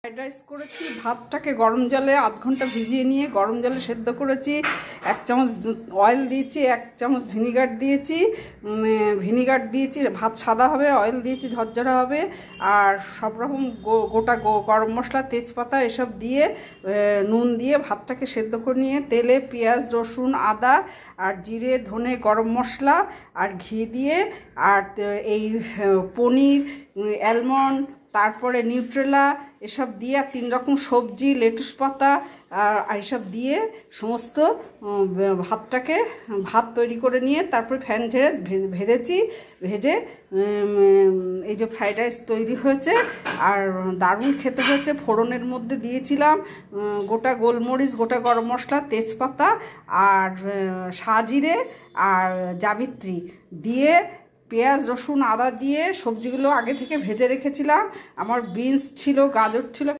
Fried rice করেছি। ভাতটাকে গরম জলে আধ ঘন্টা ভিজিয়ে নিয়ে গরম জলে সেদ্ধ করেছি। 1 চামচ অয়েল দিয়েছি, 1 চামচ ভিনিগার দিয়েছি। ভাত সাদা হবে, অয়েল দিয়েছি ঝরঝরা হবে। আর সব রকম গোটা গরম মশলা, তেজপাতা এসব দিয়ে নুন দিয়ে ভাতটাকে সেদ্ধ করে নিয়ে তেলে পেঁয়াজ, রসুন, আদা আর জিরে, ধনে, গরম মশলা আর ঘি দিয়ে আর এই পনির, অ্যালমন্ড, তারপরে নিউট্রেলা এসব দিয়ে আর 3 রকম সবজি, লেটুস পাতা আর এসব দিয়ে সমস্ত ভাত তৈরি করে নিয়ে তারপরে ফ্যান ঝেড়ে ভেজে এই যে ফ্রাইড রাইস তৈরি হয়েছে। আর দারুণ খেতে হয়েছে। ফোড়নের মধ্যে দিয়েছিলাম গোটা গোলমরিচ, গোটা গরম মশলা, তেজপাতা আর সাজিরে আর জাবিত্রী দিয়ে পেঁয়াজ, রসুন, আদা দিয়ে সবজিগুলো আগে থেকে ভেজে রেখেছিলাম। আমার বিনস ছিল, গাজর ছিল।